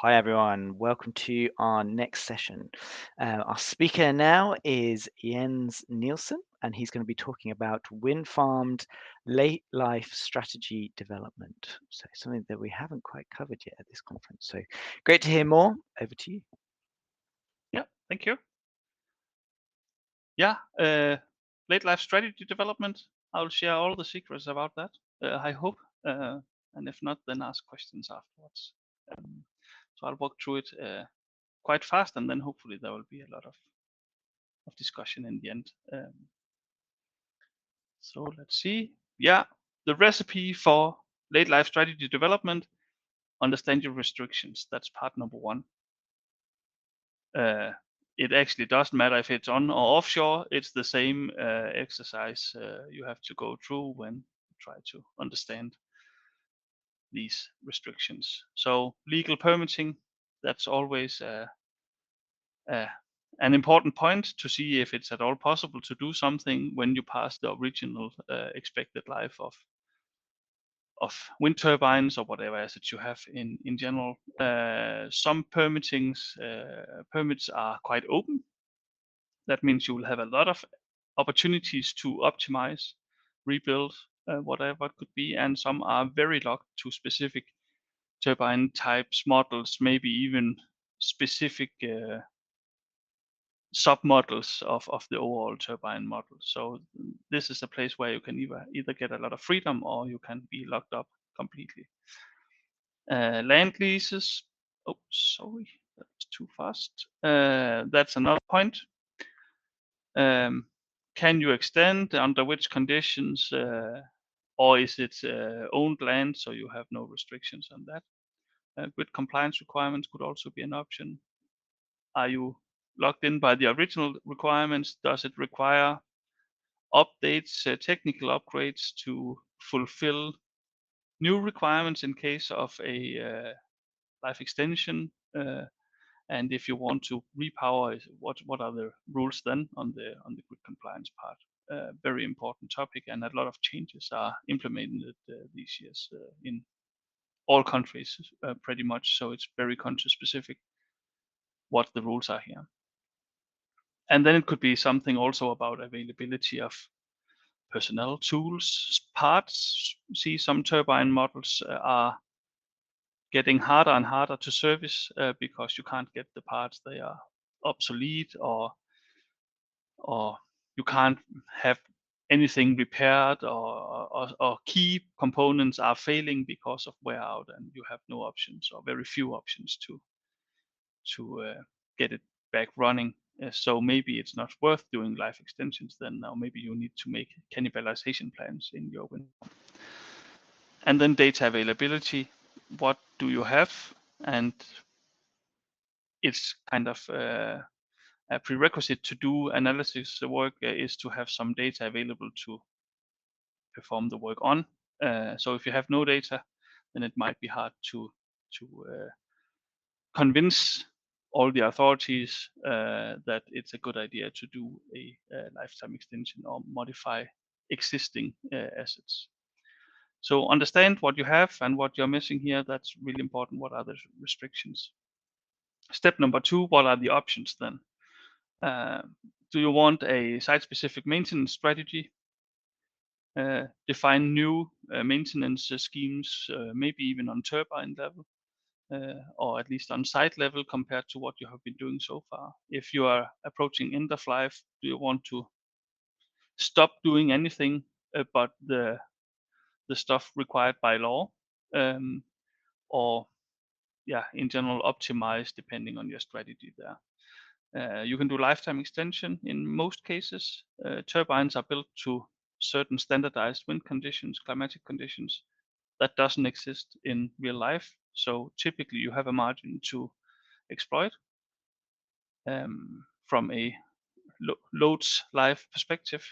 Hi everyone, welcome to our next session. Our speaker now is Jens Nielsen, and he's going to be talking about wind-farmed late life strategy development. So something that we haven't quite covered yet at this conference. So great to hear more. Over to you. Yeah, thank you. Yeah, late life strategy development. I'll share all the secrets about that, I hope. And if not, then ask questions afterwards. So I'll walk through it quite fast, and then hopefully there will be a lot of discussion in the end. So let's see. Yeah, the recipe for late life strategy development: understand your restrictions. That's part number one. It actually doesn't matter if it's on or offshore. It's the same exercise you have to go through when you try to understand these restrictions. So legal permitting, that's always an important point to see if it's at all possible to do something when you pass the original expected life of wind turbines or whatever assets you have in general. Some permits are quite open. That means you will have a lot of opportunities to optimize, rebuild, whatever it could be, and some are very locked to specific turbine types, models, maybe even specific sub-models of the overall turbine model. So this is a place where you can either get a lot of freedom or you can be locked up completely. Land leases. Oh, sorry, that's too fast. That's another point. Can you extend, under which conditions, or is it owned land, so you have no restrictions on that? Grid compliance requirements could also be an option. Are you locked in by the original requirements? Does it require updates, technical upgrades to fulfill new requirements in case of a life extension? And if you want to repower, what are the rules then on the grid compliance part? Very important topic, and a lot of changes are implemented these years in all countries, pretty much. So it's very country specific what the rules are here. And then it could be something also about availability of personnel, tools, parts. See, some turbine models are getting harder and harder to service because you can't get the parts; they are obsolete, or you can't have anything repaired, or key components are failing because of wear out, and you have no options or very few options to get it back running. So maybe it's not worth doing life extensions then. Now maybe you need to make cannibalization plans in your wind. And then data availability. What do you have? And it's kind of a prerequisite to do analysis work is to have some data available to perform the work on. So if you have no data, then it might be hard to convince all the authorities that it's a good idea to do a lifetime extension or modify existing assets. So understand what you have and what you're missing here. That's really important. What are the restrictions? Step number 2, what are the options then? Do you want a site-specific maintenance strategy? Define new maintenance schemes, maybe even on turbine level, or at least on site level compared to what you have been doing so far. If you are approaching end of life, do you want to stop doing anything but the stuff required by law, or in general optimize depending on your strategy there. You can do lifetime extension in most cases. Turbines are built to certain standardized wind conditions, climatic conditions. That doesn't exist in real life. So typically you have a margin to exploit from a loads life perspective.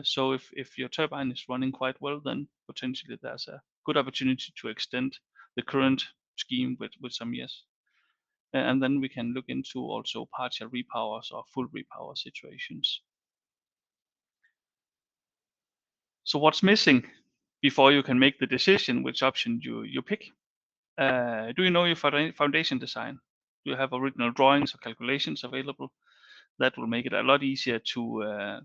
So if your turbine is running quite well, then potentially there's a good opportunity to extend the current scheme with some years. And then we can look into also partial repowers or full repower situations. So what's missing before you can make the decision which option you pick? Do you know your foundation design? Do you have original drawings or calculations available? That will make it a lot easier to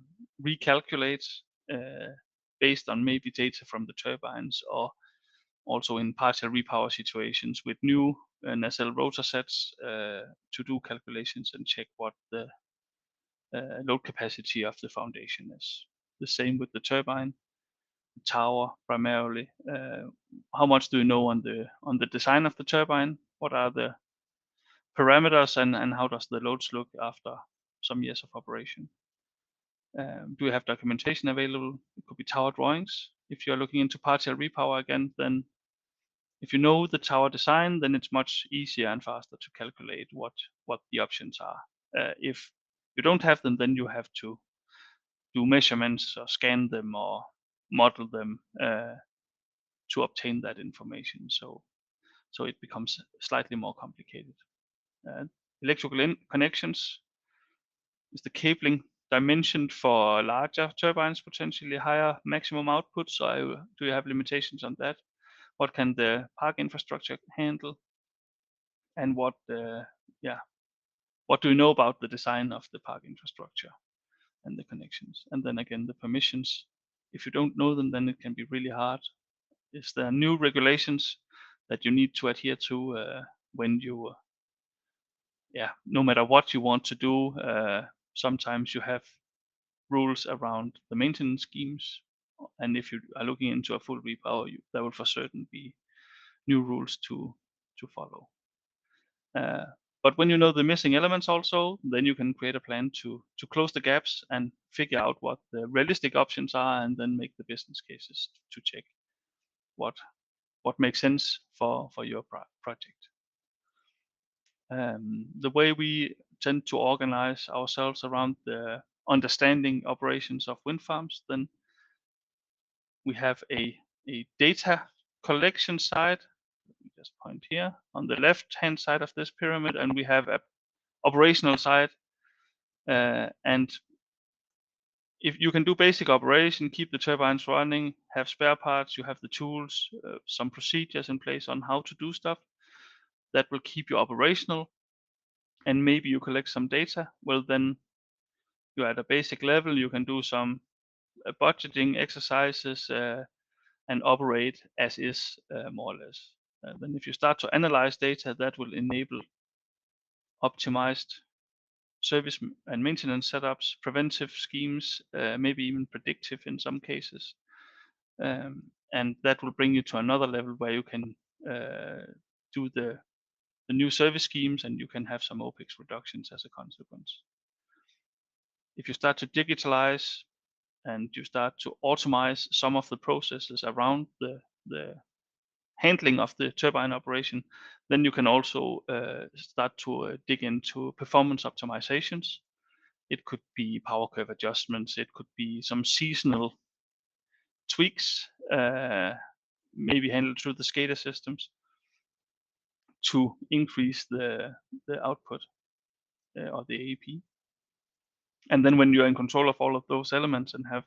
recalculate uh, based on maybe data from the turbines, or also in partial repower situations with new nacelle rotor sets to do calculations and check what the load capacity of the foundation is. The same with the turbine tower primarily. How much do you know on the design of the turbine? What are the parameters, and how does the loads look after some years of operation? Do you have documentation available? It could be tower drawings. If you're looking into partial repower again, then if you know the tower design, then it's much easier and faster to calculate what the options are. If you don't have them, then you have to do measurements or scan them or model them to obtain that information. So it becomes slightly more complicated. Uh, Electrical connections is the cabling dimensioned for larger turbines, potentially higher maximum outputs, or do you have limitations on that? What can the park infrastructure handle, and yeah, what do you know about the design of the park infrastructure and the connections? And then again, the permissions. If you don't know them, then it can be really hard. Is there new regulations that you need to adhere to when you yeah, no matter what you want to do, sometimes you have rules around the maintenance schemes, and if you are looking into a full repower, there will for certain be new rules to follow. But when you know the missing elements also, then you can create a plan to close the gaps and figure out what the realistic options are, and then make the business cases to check what makes sense for your project. The way we tend to organize ourselves around the understanding operations of wind farms, then we have a data collection side. Let me just point here on the left hand side of this pyramid, and we have a operational side. And if you can do basic operation, keep the turbines running, have spare parts, you have the tools, some procedures in place on how to do stuff that will keep you operational, and maybe you collect some data, well, then you're at a basic level. You can do some budgeting exercises and operate as is, more or less. Then if you start to analyze data, that will enable optimized service and maintenance setups, preventive schemes, maybe even predictive in some cases. And that will bring you to another level where you can do the new service schemes, and you can have some OpEx reductions as a consequence. If you start to digitalize and you start to automate some of the processes around the handling of the turbine operation, then you can also start to dig into performance optimizations. It could be power curve adjustments. It could be some seasonal tweaks, maybe handled through the SCADA systems to increase the output or the AEP. And then when you're in control of all of those elements and have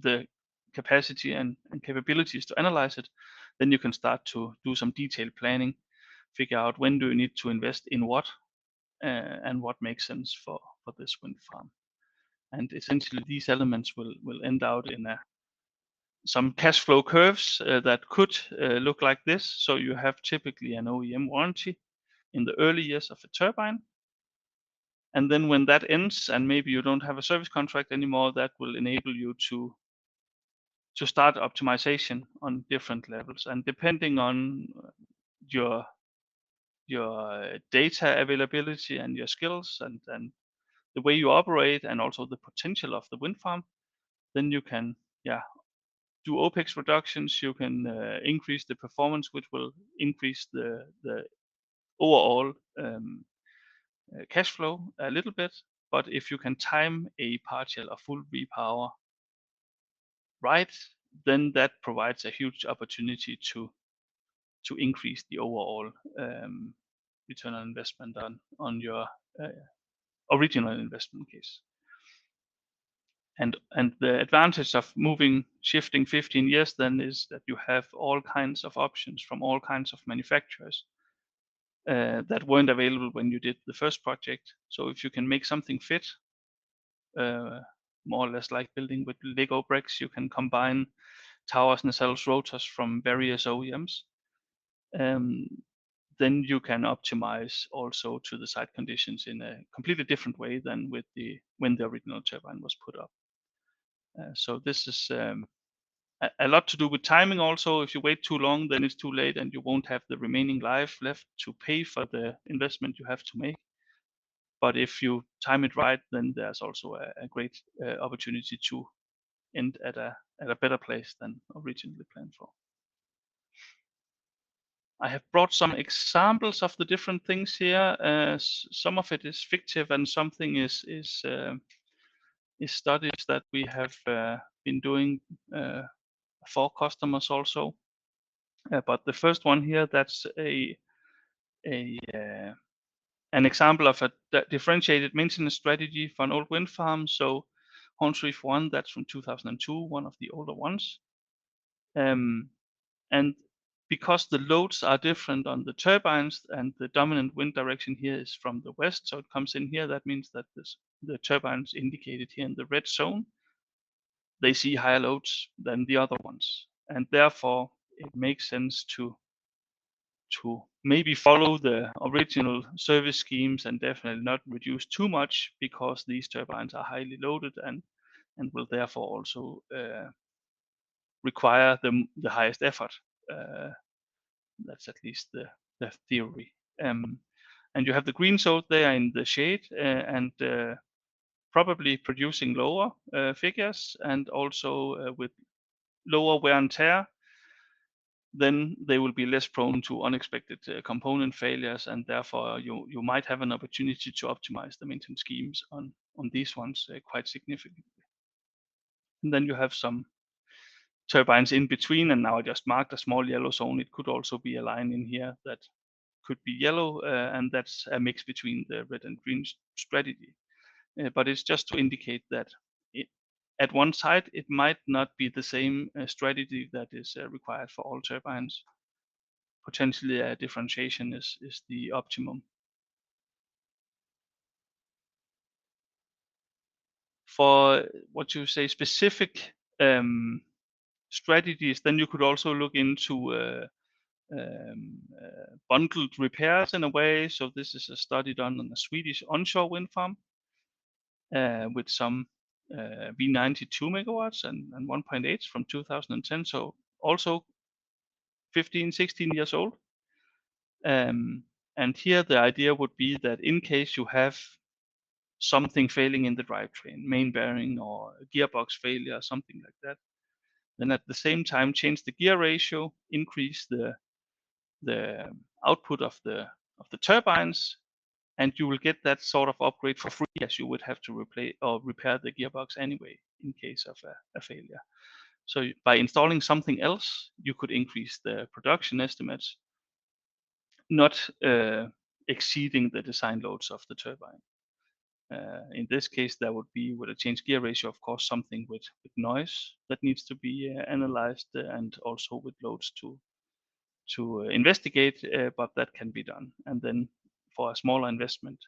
the capacity and capabilities to analyze it, then you can start to do some detailed planning, figure out when do you need to invest in what, and what makes sense for this wind farm. And essentially, these elements will end out in some cash flow curves that could look like this. So you have typically an OEM warranty in the early years of a turbine. And then when that ends and maybe you don't have a service contract anymore, that will enable you to start optimization on different levels. And depending on your data availability and your skills and the way you operate, and also the potential of the wind farm, then you can do OpEx reductions. You can increase the performance, which will increase the overall cash flow a little bit. But if you can time a partial or full repower right, then that provides a huge opportunity to increase the overall return on investment on your original investment case. And the advantage of shifting 15 years then is that you have all kinds of options from all kinds of manufacturers that weren't available when you did the first project. So if you can make something fit, more or less like building with Lego bricks, you can combine towers, nacelles, rotors from various OEMs. Then you can optimize also to the site conditions in a completely different way than when the original turbine was put up. So this is a lot to do with timing also. If you wait too long, then it's too late and you won't have the remaining life left to pay for the investment you have to make. But if you time it right, then there's also a great opportunity to end at a better place than originally planned for. I have brought some examples of the different things here. Some of it is fictive, and something is studies that we have been doing for customers also. But the first one here, that's an example of a differentiated maintenance strategy for an old wind farm. So Hornsreef 1, that's from 2002, one of the older ones. And because the loads are different on the turbines and the dominant wind direction here is from the west, so it comes in here, that means that the turbines indicated here in the red zone, they see higher loads than the other ones. And therefore, it makes sense to maybe follow the original service schemes and definitely not reduce too much, because these turbines are highly loaded and will therefore also require the highest effort. That's at least the theory. And you have the green zone there in the shade, and probably producing lower figures, and also with lower wear and tear, then they will be less prone to unexpected component failures, and therefore you might have an opportunity to optimize the maintenance schemes on these ones quite significantly. And then you have some turbines in between, and now I just marked a small yellow zone. It could also be a line in here that could be yellow, and that's a mix between the red and green strategy. But it's just to indicate that at one side, it might not be the same strategy that is required for all turbines. Potentially a differentiation is the optimum. For what you say specific strategies, then you could also look into bundled repairs in a way. So this is a study done on a Swedish onshore wind farm with some V92 megawatts and 1.8 from 2010. So also 15, 16 years old. And here the idea would be that in case you have something failing in the drivetrain, main bearing or gearbox failure, something like that, then at the same time change the gear ratio, increase the output of the turbines, and you will get that sort of upgrade for free, as you would have to replace or repair the gearbox anyway in case of a failure. So by installing something else, you could increase the production estimates, not exceeding the design loads of the turbine. In this case, that would be with a change gear ratio, of course, something with noise that needs to be analyzed, and also with loads to investigate, but that can be done. And then for a smaller investment,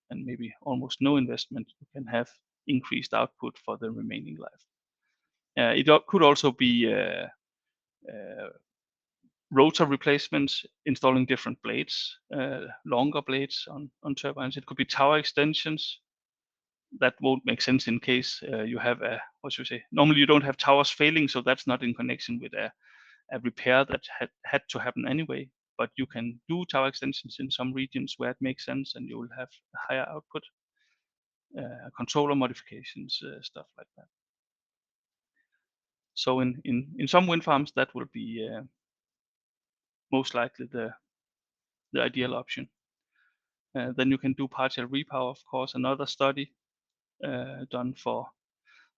and maybe almost no investment, you can have increased output for the remaining life. It could also be rotor replacements, installing different blades, longer blades on turbines. It could be tower extensions. That won't make sense in case you have normally you don't have towers failing, so that's not in connection with a repair that had to happen anyway. But you can do tower extensions in some regions where it makes sense, and you will have a higher output, controller modifications, stuff like that. So in some wind farms, that will be most likely the ideal option. Then you can do partial repower, of course. Another study done for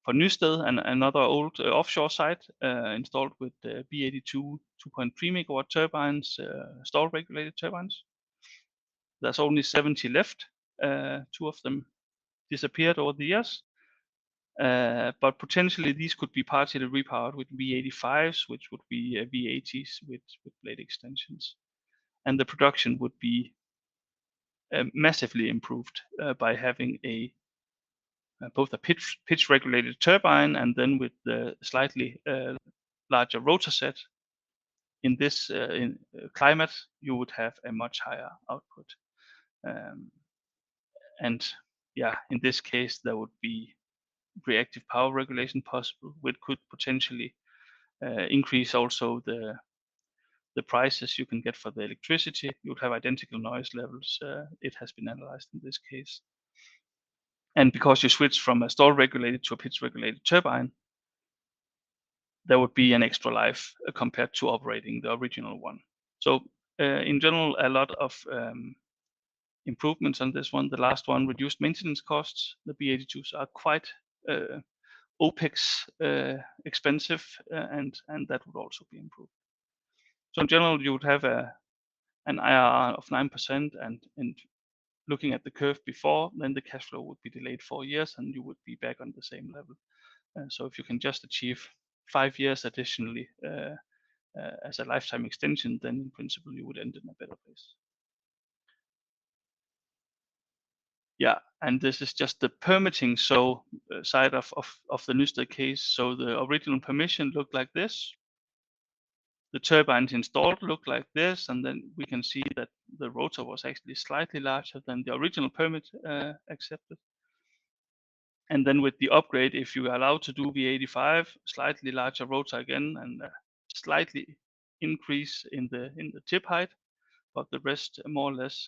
Nysted, and another old offshore site installed with B82 2.3 megawatt turbines, stall regulated turbines. There's only 70 left. 2 of them disappeared over the years. But potentially these could be partially repowered with V85s, which would be V80s with blade extensions, and the production would be massively improved by having both a pitch regulated turbine, and then with the slightly larger rotor set. In this climate, you would have a much higher output, and yeah, in this case there would be reactive power regulation possible, which could potentially increase also the prices you can get for the electricity. You would have identical noise levels. It has been analyzed in this case. And because you switch from a stall regulated to a pitch regulated turbine, there would be an extra life compared to operating the original one. So in general, a lot of improvements on this one. The last one, reduced maintenance costs. The B82s are quite OPEX expensive, and that would also be improved. So in general, you would have an IRR of 9%, and looking at the curve before, then the cash flow would be delayed 4 years, and you would be back on the same level. So if you can just achieve 5 years additionally as a lifetime extension, then in principle you would end in a better place. Yeah, and this is just the permitting side of the Nysted case. So the original permission looked like this. The turbines installed look like this, and then we can see that the rotor was actually slightly larger than the original permit accepted. And then with the upgrade, if you are allowed to do V85, slightly larger rotor again, and slightly increase in the tip height, but the rest more or less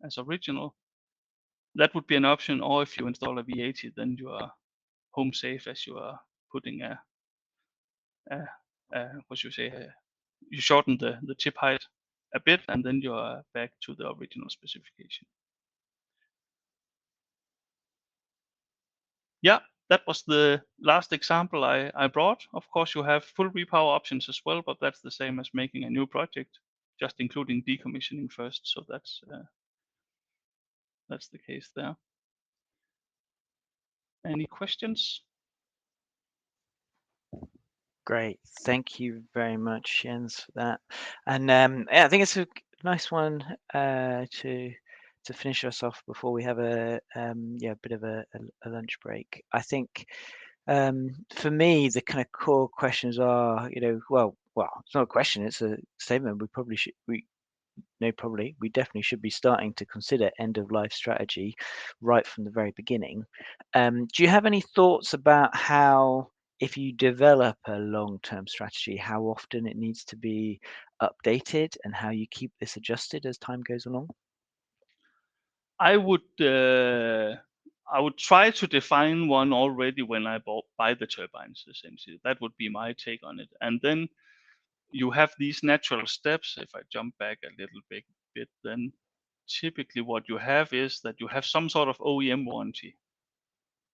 as original. That would be an option. Or if you install a V80, then you are home safe, as you are putting what should you say, you shorten the tip height a bit, and then you are back to the original specification. Yeah, that was the last example I brought. Of course, you have full repower options as well, but that's the same as making a new project, just including decommissioning first. So that's the case there. Any questions? Great. Thank you very much, Jens, for that. And yeah, I think it's a nice one to finish us off before we have a bit of a lunch break. I think for me the kind of core questions are, well, it's not a question, it's a statement. We definitely should be starting to consider end of life strategy right from the very beginning. Do you have any thoughts about how, if you develop a long-term strategy, how often it needs to be updated and how you keep this adjusted as time goes along? I would try to define one already when I buy the turbines, essentially. That would be my take on it. And then you have these natural steps. If I jump back a little bit, then typically what you have is that you have some sort of OEM warranty.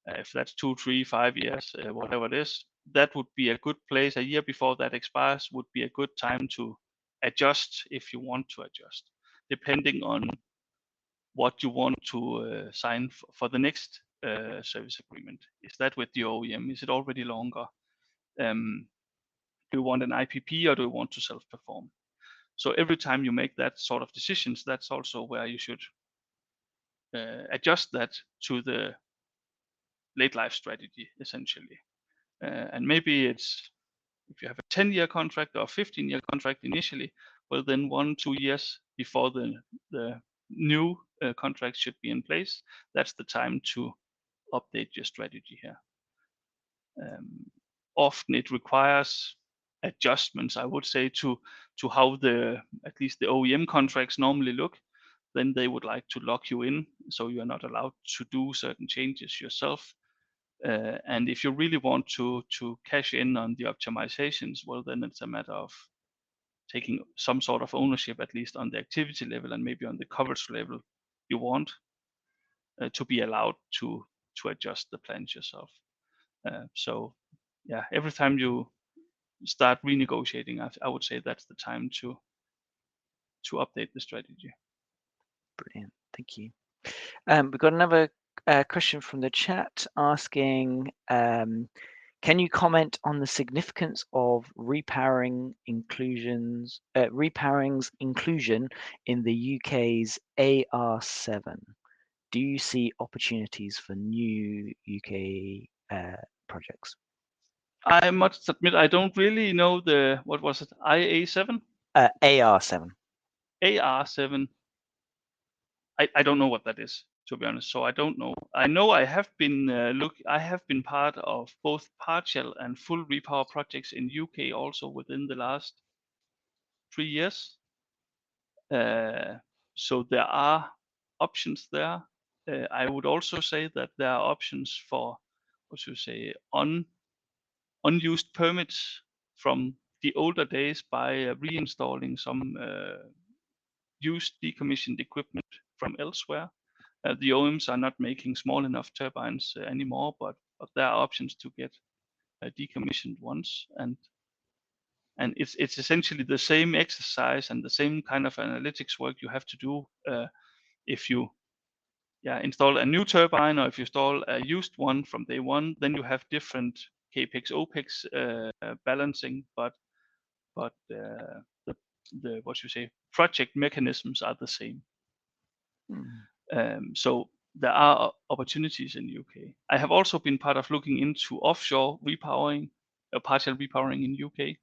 If that's 2, 3, 5 years, whatever it is, that would be a good place. A year before that expires would be a good time to adjust, if you want to adjust, depending on what you want to sign for the next service agreement. Is that with the OEM? Is it already longer? Do you want an IPP, or do you want to self-perform? So every time you make that sort of decisions, that's also where you should adjust that to the late life strategy, essentially. And maybe it's, if you have a 10-year contract or a 15-year contract initially, well, then 1-2 years before the new contract should be in place, that's the time to update your strategy here. Often it requires adjustments, I would say, to how at least the OEM contracts normally look. Then they would like to lock you in, so you are not allowed to do certain changes yourself. And if you really want to cash in on the optimizations, well, then it's a matter of taking some sort of ownership, at least on the activity level and maybe on the coverage level you want, to be allowed to adjust the plans yourself. So yeah, every time you start renegotiating, I would say that's the time to update the strategy. Brilliant. Thank you. We've got another a question from the chat asking, can you comment on the significance of repowering's inclusion in the UK's AR7? Do you see opportunities for new UK projects? I must admit, I don't really know what was it, IA7? AR7. AR7. I don't know what that is, to be honest. So I don't know. I know I have been I have been part of both partial and full repower projects in UK also within the last 3 years. So there are options there. I would also say that there are options for, what should you say, unused permits from the older days by reinstalling some used decommissioned equipment from elsewhere. The OEMs are not making small enough turbines anymore, but there are options to get decommissioned ones, and it's essentially the same exercise and the same kind of analytics work you have to do if you install a new turbine or if you install a used one from day one. Then you have different capex opex balancing, but the what you say project mechanisms are the same. So there are opportunities in UK. I have also been part of looking into offshore repowering, partial repowering in UK.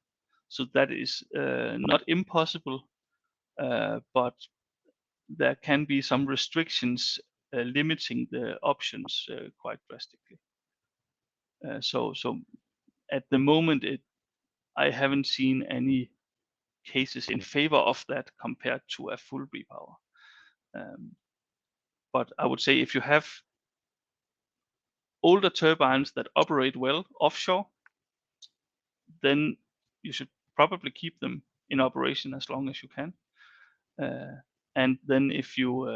So that is not impossible, but there can be some restrictions limiting the options quite drastically. So at the moment, I haven't seen any cases in favor of that compared to a full repower. But I would say if you have older turbines that operate well offshore, then you should probably keep them in operation as long as you can. And then if you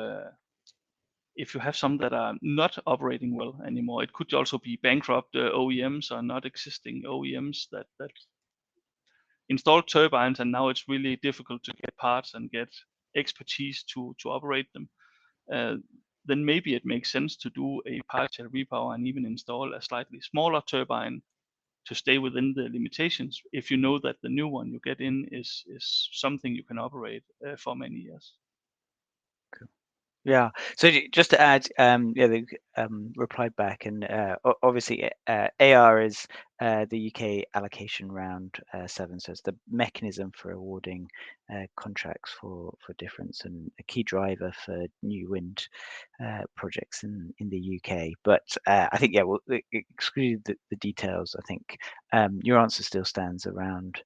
have some that are not operating well anymore, it could also be bankrupt OEMs or not existing OEMs that installed turbines, and now it's really difficult to get parts and get expertise to operate them. Then maybe it makes sense to do a partial repower and even install a slightly smaller turbine to stay within the limitations if you know that the new one you get in is something you can operate for many years. Cool. Yeah. So just to add, they replied back, and obviously AR is the UK allocation round 7, so it's the mechanism for awarding contracts for difference and a key driver for new wind projects in the UK. But I think we'll exclude the details. I think your answer still stands around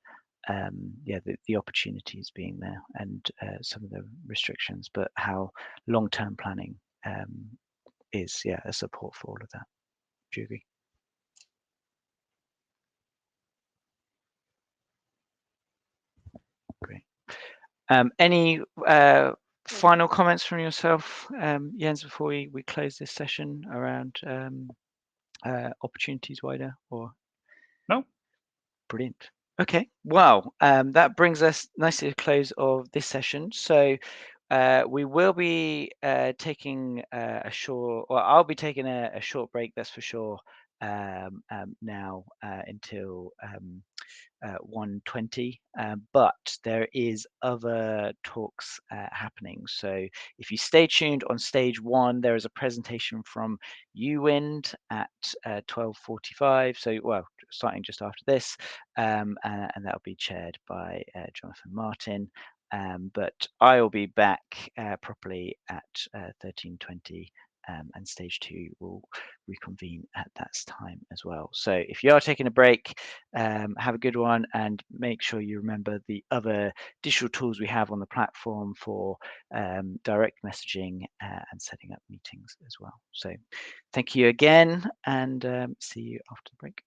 the opportunities being there and some of the restrictions, but how long-term planning is a support for all of that. Do you agree? Great. Any final comments from yourself, Jens, before we close this session around opportunities wider? Or no? Brilliant. Okay, well, that brings us nicely to the close of this session. So we will be taking I'll be taking a short break, that's for sure, now until 1:20, but there is other talks happening. So if you stay tuned on stage 1, there is a presentation from UWind at 12:45. So starting just after this, and that'll be chaired by Jonathan Martin. But I will be back properly at 13:20. And stage 2 will reconvene at that time as well. So if you are taking a break, have a good one, and make sure you remember the other digital tools we have on the platform for direct messaging and setting up meetings as well. So thank you again, and see you after the break.